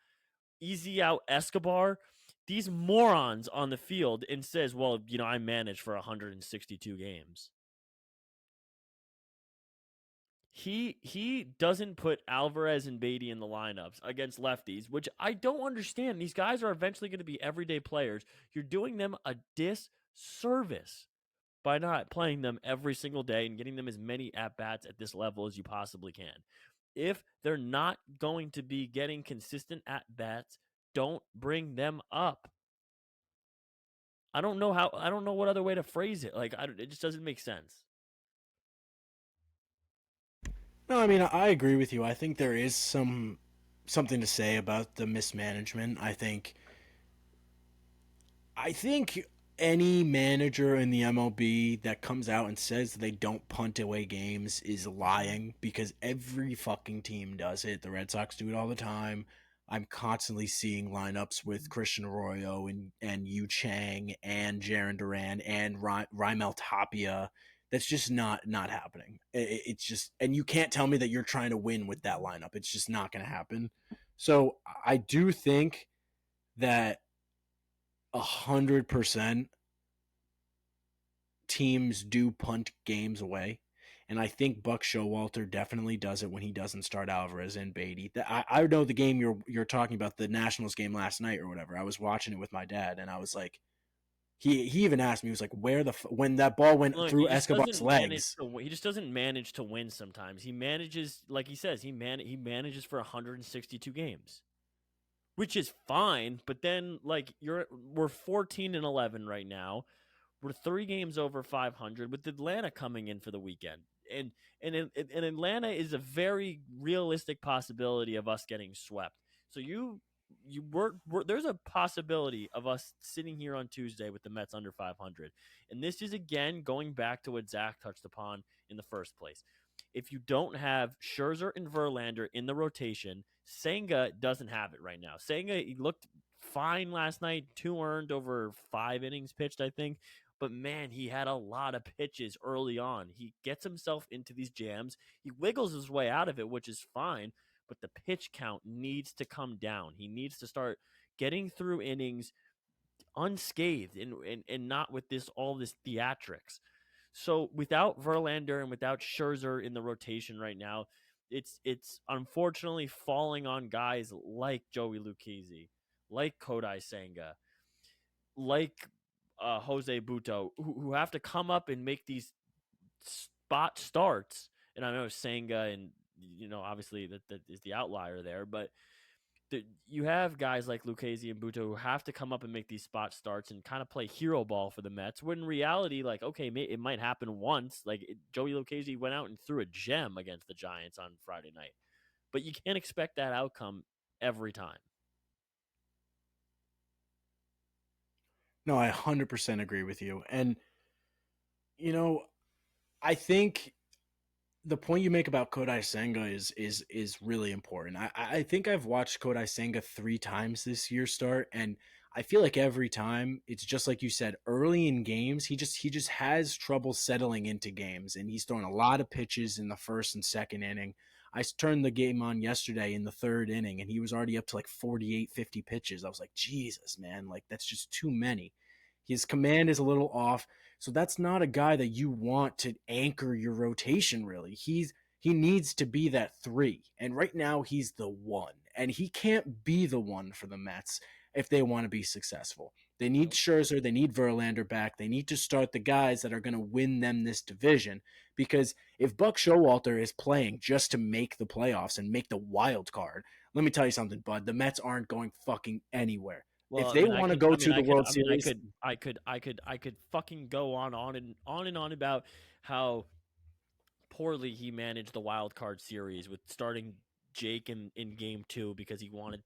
Speaker 1: Easy Out Escobar, these morons on the field, and says, well, I managed for 162 games. He doesn't put Alvarez and Beatty in the lineups against lefties, which I don't understand. These guys are eventually going to be everyday players. You're doing them a disservice by not playing them every single day and getting them as many at-bats at this level as you possibly can. If they're not going to be getting consistent at-bats, don't bring them up. I don't know what other way to phrase it. It just doesn't make sense.
Speaker 2: No, I mean I agree with you. I think there is something to say about the mismanagement. I think any manager in the MLB that comes out and says they don't punt away games is lying because every fucking team does it. The Red Sox do it all the time. I'm constantly seeing lineups with Christian Arroyo and Yu Chang and Jaron Duran and Raimel Tapia. That's just not happening. It's just, and you can't tell me that you're trying to win with that lineup. It's just not going to happen. So I do think that 100% teams do punt games away. And I think Buck Showalter definitely does it when he doesn't start Alvarez and Beatty. I know the game you're talking about, the Nationals game last night or whatever. I was watching it with my dad, and I was like, he even asked me, he was like, when that ball went
Speaker 1: Look,
Speaker 2: through Escobar's legs.
Speaker 1: he just doesn't manage to win sometimes. He manages, like he says, he manages for 162 games, which is fine. But then, we're 14-11 right now. We're 3 games over 500 with Atlanta coming in for the weekend. And Atlanta is a very realistic possibility of us getting swept. So there's a possibility of us sitting here on Tuesday with the Mets under 500. And this is again going back to what Zach touched upon in the first place. If you don't have Scherzer and Verlander in the rotation, Senga doesn't have it right now. Senga, he looked fine last night, 2 earned over 5 innings pitched, I think. But man, he had a lot of pitches early on. He gets himself into these jams. He wiggles his way out of it, which is fine. But the pitch count needs to come down. He needs to start getting through innings unscathed and not with all this theatrics. So without Verlander and without Scherzer in the rotation right now, it's unfortunately falling on guys like Joey Lucchesi, like Kodai Senga, like Jose Buto, who have to come up and make these spot starts. And I know Senga, and obviously that is the outlier there, but you have guys like Lucchesi and Buto who have to come up and make these spot starts and kind of play hero ball for the Mets. When in reality, okay, it might happen once. Joey Lucchesi went out and threw a gem against the Giants on Friday night, but you can't expect that outcome every time.
Speaker 2: No, I 100% agree with you. And, I think the point you make about Kodai Senga is really important. I think I've watched Kodai Senga 3 times this year start, and I feel like every time it's just like you said, early in games, he just has trouble settling into games, and he's throwing a lot of pitches in the first and second inning. Turned the game on yesterday in the third inning, and he was already up to like 48, 50 pitches. I was like, Jesus, man, that's just too many. His command is a little off. So that's not a guy that you want to anchor your rotation, really. He needs to be that 3. And right now he's the 1. And he can't be the 1 for the Mets if they want to be successful. They need Scherzer, they need Verlander back. They need to start the guys that are going to win them this division. Because if Buck Showalter is playing just to make the playoffs and make the wild card, let me tell you something, bud. The Mets aren't going fucking anywhere. if
Speaker 1: Well, I
Speaker 2: they
Speaker 1: mean,
Speaker 2: want to go to the World Series,
Speaker 1: I could fucking go on and on about how poorly he managed the wild card series with starting Jake in game 2 because he wanted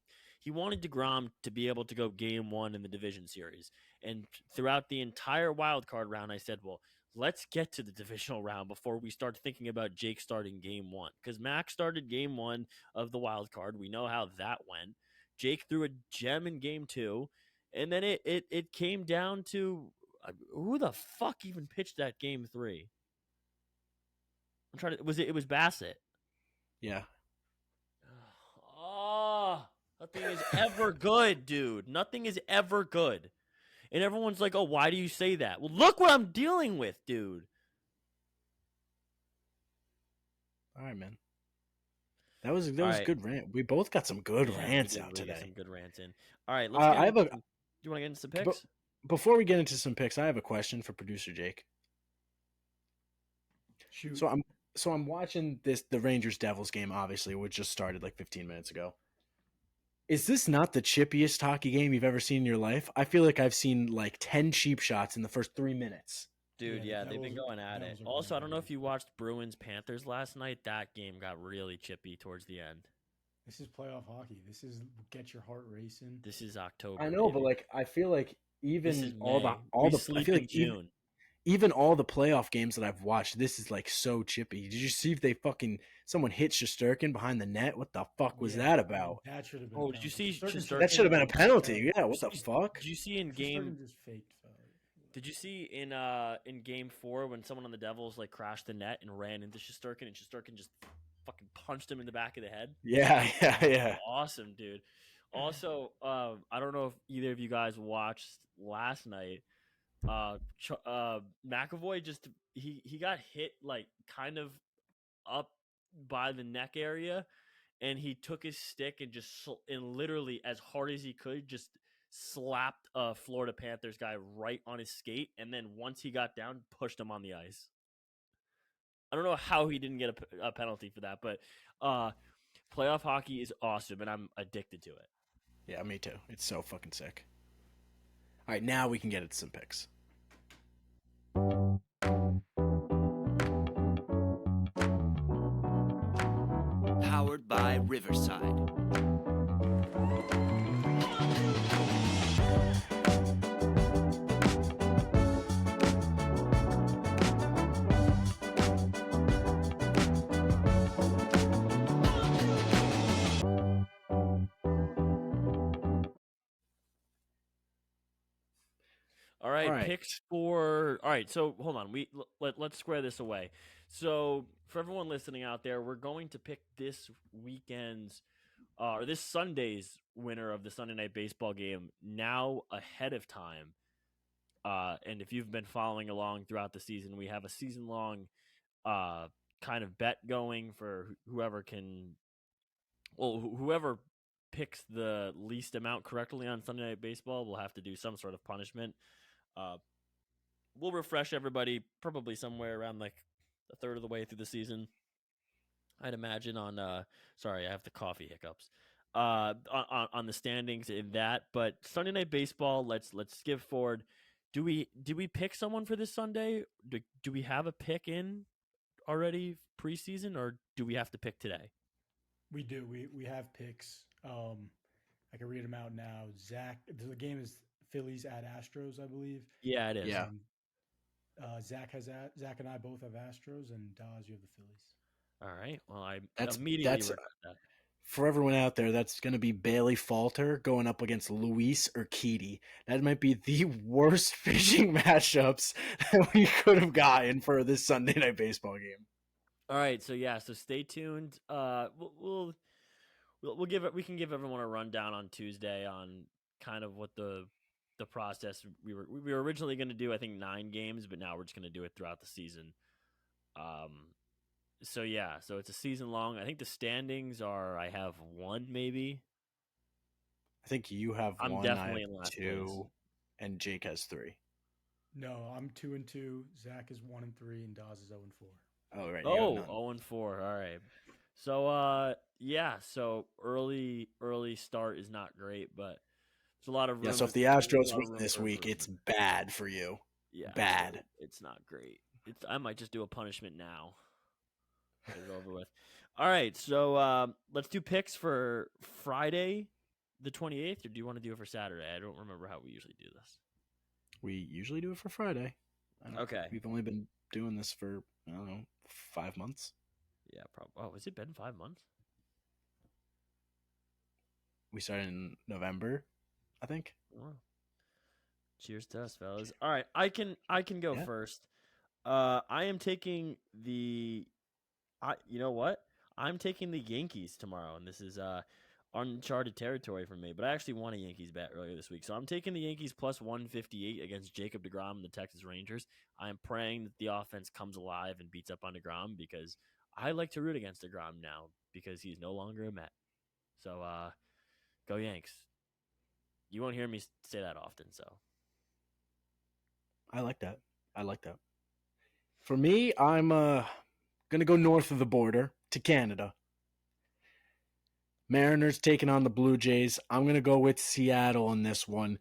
Speaker 1: DeGrom to be able to go game 1 in the division series. And throughout the entire wild card round, I said, well, let's get to the divisional round before we start thinking about Jake starting game 1. Because Max started game 1 of the wild card. We know how that went. Jake threw a gem in game 2. And then it came down to who the fuck even pitched that game 3? I'm trying to. It was Bassett.
Speaker 2: yeah.
Speaker 1: Oh, nothing is ever good, dude. Nothing is ever good. And everyone's like, "Oh, why do you say that?" Well, look what I'm dealing with, dude.
Speaker 2: All right, man. That was
Speaker 1: All right.
Speaker 2: good rant. We both got some good
Speaker 1: Yeah,
Speaker 2: rants
Speaker 1: we
Speaker 2: out
Speaker 1: did get
Speaker 2: today.
Speaker 1: some good rants in. All right, let's get
Speaker 2: I have
Speaker 1: into
Speaker 2: a
Speaker 1: some, do you want to get into some
Speaker 2: b-
Speaker 1: picks?
Speaker 2: before we get into some picks. I have a question for producer Jake.
Speaker 3: Shoot.
Speaker 2: So I'm watching the Rangers Devils game. Obviously, which just started like 15 minutes ago. Is this not the chippiest hockey game you've ever seen in your life? I feel like I've seen like 10 cheap shots in the first 3 minutes.
Speaker 1: Dude,
Speaker 3: Yeah,
Speaker 1: they've been going at it.
Speaker 3: Devils are
Speaker 1: Also, I don't know
Speaker 3: going
Speaker 1: if you watched Bruins Panthers last night. That game got really chippy towards the end.
Speaker 3: This is playoff hockey. This is get your heart racing.
Speaker 1: This is October.
Speaker 2: I know,
Speaker 1: baby.
Speaker 2: but like I feel like
Speaker 1: This is
Speaker 2: even
Speaker 1: May.
Speaker 2: all
Speaker 1: We
Speaker 2: the I
Speaker 1: sleep
Speaker 2: feel
Speaker 1: in
Speaker 2: like
Speaker 1: June.
Speaker 2: even all the playoff games that I've watched, this is like so chippy. Did you see if someone hit Shesterkin behind the net? What the fuck was that about?
Speaker 3: That should have been.
Speaker 1: Oh, did you see Shesterkin?
Speaker 2: That should have been a penalty. Yeah, what the fuck?
Speaker 1: Did you see in game?
Speaker 3: Just faked.
Speaker 1: Did you see in game 4 when someone on the Devils like crashed the net and ran into Shesterkin and Shesterkin just fucking punched him in the back of the head?
Speaker 2: Yeah.
Speaker 1: Awesome, dude. Also, I don't know if either of you guys watched last night. McAvoy just he got hit like kind of up by the neck area, and he took his stick and and literally as hard as he could just slapped a Florida Panthers guy right on his skate, and then once he got down, pushed him on the ice. I don't know how he didn't get a penalty for that, but playoff hockey is awesome, and I'm addicted to it.
Speaker 2: Yeah, me too. It's so fucking sick. All right, now we can get into some picks.
Speaker 4: Powered by Riverside.
Speaker 1: All right,
Speaker 2: All right.
Speaker 1: picks for. All right, so hold on. Let's square this away. So for everyone listening out there, we're going to pick this weekend's or this Sunday's winner of the Sunday Night Baseball game now ahead of time. And if you've been following along throughout the season, we have a season-long kind of bet going for whoever whoever picks the least amount correctly on Sunday Night Baseball will have to do some sort of punishment. We'll refresh everybody probably somewhere around like a third of the way through the season. I'd imagine on sorry, I have the coffee hiccups. On the standings in that, but Sunday Night Baseball, let's skip forward. Do we pick someone for this Sunday? Do we have a pick in already preseason, or do we have to pick today?
Speaker 3: We do. We have picks. I can read them out now. Zach, the game is Phillies at Astros, I believe.
Speaker 1: Yeah, it is.
Speaker 2: Yeah.
Speaker 3: Zach and I both have Astros, and Daz, you have the Phillies.
Speaker 1: All right. Well, I
Speaker 2: That's
Speaker 1: immediately regret that.
Speaker 2: for everyone out there. That's going to be Bailey Falter going up against Luis Urquidy. That might be the worst pitching matchups that we could have gotten for this Sunday Night Baseball game.
Speaker 1: All right, so stay tuned. We can give everyone a rundown on Tuesday on kind of what the process we were originally going to do. I think 9 games, but now we're just going to do it throughout the season. So it's a season long. I think the standings are I have 1 maybe.
Speaker 2: I think you have
Speaker 1: I'm
Speaker 2: 1,
Speaker 1: definitely
Speaker 2: I have
Speaker 1: in last
Speaker 2: 2,
Speaker 1: place.
Speaker 2: and Jake has 3.
Speaker 3: No, I'm 2-2. Zach is 1-3, and Daz is 0-4.
Speaker 2: Oh right.
Speaker 1: Oh, 0-4. All right. So so early start is not great, but There's a lot of room.
Speaker 2: Yeah, so if the
Speaker 1: there's a
Speaker 2: Astros
Speaker 1: lot of
Speaker 2: win
Speaker 1: room
Speaker 2: this
Speaker 1: for
Speaker 2: week, it's
Speaker 1: improvement.
Speaker 2: bad for you.
Speaker 1: Yeah,
Speaker 2: Bad.
Speaker 1: It's not great. I might just do a punishment now. Get it over with. All right, so let's do picks for Friday, the 28th, or do you want to do it for Saturday? I don't remember how we usually do this.
Speaker 2: We usually do it for Friday.
Speaker 1: Okay.
Speaker 2: We've only been doing this for, I don't know, 5 months.
Speaker 1: Yeah, probably. Oh, has it been 5 months?
Speaker 2: We started in November, I think.
Speaker 1: Oh. Cheers to us, fellas. All right, I can go
Speaker 2: Yeah.
Speaker 1: first. I am taking you know what? I'm taking the Yankees tomorrow, and this is uncharted territory for me. But I actually won a Yankees bet earlier this week, so I'm taking the Yankees plus 158 against Jacob deGrom and the Texas Rangers. I am praying that the offense comes alive and beats up on deGrom because I like to root against deGrom now because he's no longer a Met. So go Yanks. You won't hear me say that often, so.
Speaker 2: I like that. For me, I'm going to go north of the border to Canada. Mariners taking on the Blue Jays. I'm going to go with Seattle in this one,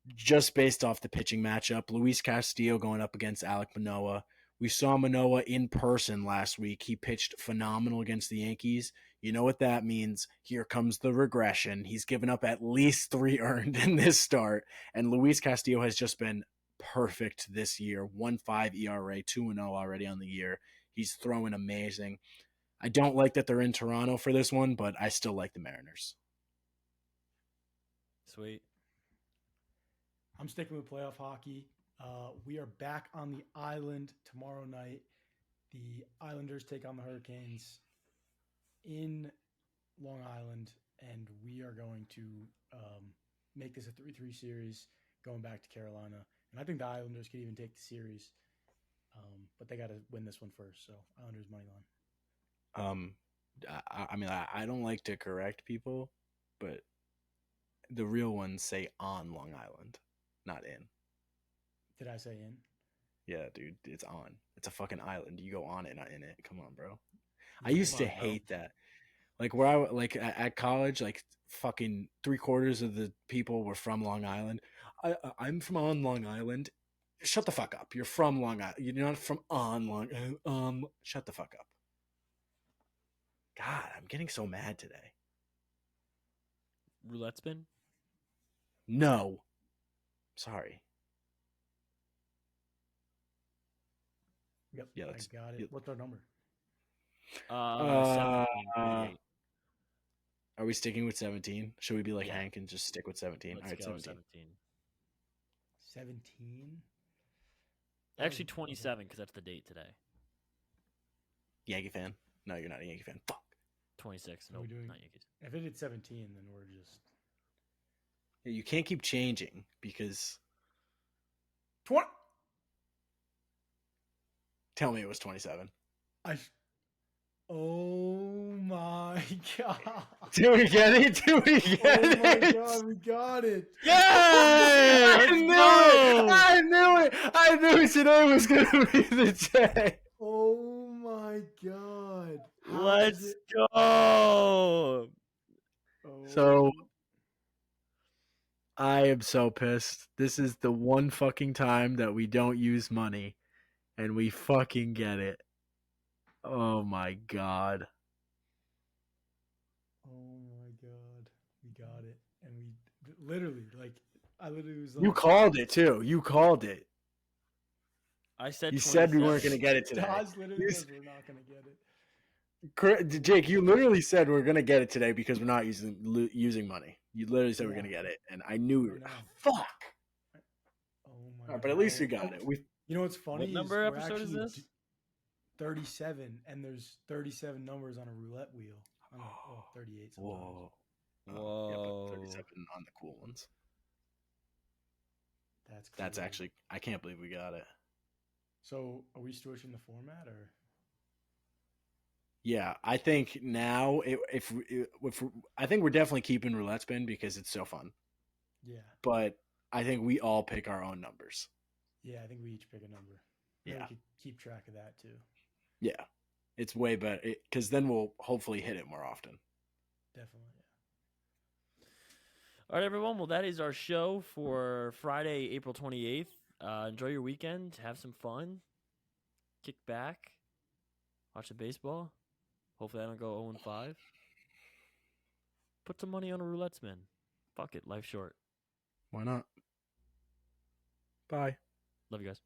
Speaker 2: just based off the pitching matchup. Luis Castillo going up against Alek Manoah. We saw Manoah in person last week. He pitched phenomenal against the Yankees. You know what that means. Here comes the regression. He's given up at least 3 earned in this start. And Luis Castillo has just been perfect this year. 1.5 ERA, 2-0 already on the year. He's throwing amazing. I don't like that they're in Toronto for this one, but I still like the Mariners.
Speaker 1: Sweet.
Speaker 3: I'm sticking with playoff hockey. We are back on the island tomorrow night. The Islanders take on the Hurricanes in Long Island, and we are going to make this a 3-3 series going back to Carolina. And I think the Islanders could even take the series, but they got to win this one first. So Islanders money line.
Speaker 2: I mean, I don't like to correct people, but the real ones say on Long Island, not in.
Speaker 3: Did I say in?
Speaker 2: Yeah, dude, it's on. It's a fucking island. You go on it, not in it. Come on, bro. I used to hate that. Like where I like at college, like fucking 3/4 of the people were from Long Island. I'm from on Long Island. Shut the fuck up. You're from Long Island. You're not from on Long. Shut the fuck up. God, I'm getting so mad today.
Speaker 1: Roulette spin?
Speaker 2: No. Sorry.
Speaker 3: Yep.
Speaker 2: Yeah,
Speaker 3: I got it. What's our number?
Speaker 1: 17.
Speaker 2: Are we sticking with 17? Should we be like
Speaker 1: Yeah.
Speaker 2: Hank and just stick with 17?
Speaker 1: Let's
Speaker 2: All right,
Speaker 1: go
Speaker 2: 17.
Speaker 3: 17?
Speaker 1: Actually, 27 because that's the date today.
Speaker 2: Yankee fan? No, you're not a Yankee fan. Fuck.
Speaker 1: 26.
Speaker 3: Are
Speaker 1: No,
Speaker 3: we doing-
Speaker 1: not Yankees.
Speaker 3: If it hit 17, then we're just
Speaker 2: Yeah, you can't keep changing because
Speaker 3: 20.
Speaker 2: tell me it was 27.
Speaker 3: Oh my god!
Speaker 2: Do we get it? Do we get
Speaker 3: Oh my
Speaker 2: it?
Speaker 3: god, we got it!
Speaker 1: Yeah!
Speaker 2: I knew it! I knew today was going to be the day.
Speaker 3: Oh my god! How
Speaker 1: Let's
Speaker 3: is it-
Speaker 1: go!
Speaker 3: Oh.
Speaker 2: So I am so pissed. This is the one fucking time that we don't use money and we fucking get it. Oh my god.
Speaker 3: Oh my god, we got it, and we literally I literally was
Speaker 2: You
Speaker 3: like,
Speaker 2: called it too. You called it.
Speaker 1: I said
Speaker 2: You said we weren't
Speaker 1: 27.
Speaker 2: going to get it today.
Speaker 3: Dodge literally says we're not gonna get it.
Speaker 2: Jake, you literally said we're gonna get it today because we're not using money. You literally said we're gonna get it, and I knew we were.
Speaker 3: I know.
Speaker 2: Fuck.
Speaker 3: Oh my
Speaker 2: All
Speaker 3: god!
Speaker 2: right, but at least we got it. We
Speaker 3: You know what's funny?
Speaker 1: What number
Speaker 3: is we're
Speaker 1: episode is
Speaker 3: actually
Speaker 1: this?
Speaker 3: 37, and there's 37 numbers on a roulette wheel. 38 sometimes.
Speaker 2: whoa. Yeah,
Speaker 1: Whoa.
Speaker 2: but 37 on the cool ones.
Speaker 3: That's cool.
Speaker 2: Actually, I can't believe we got it.
Speaker 3: So, are we switching the format or?
Speaker 2: Yeah, I think now if I think we're definitely keeping roulette spin because it's so fun.
Speaker 3: Yeah.
Speaker 2: But I think we all pick our own numbers.
Speaker 3: Yeah, I think we each pick a number.
Speaker 2: Yeah.
Speaker 3: We could keep track of that too.
Speaker 2: Yeah, it's way better because then we'll hopefully hit it more often.
Speaker 3: Definitely.
Speaker 1: All right, everyone. Well, that is our show for Friday, April 28th. Enjoy your weekend. Have some fun. Kick back. Watch the baseball. Hopefully, I don't go 0-5. Put some money on a roulette spin. Fuck it. Life's short.
Speaker 2: Why not? Bye.
Speaker 1: Love you guys.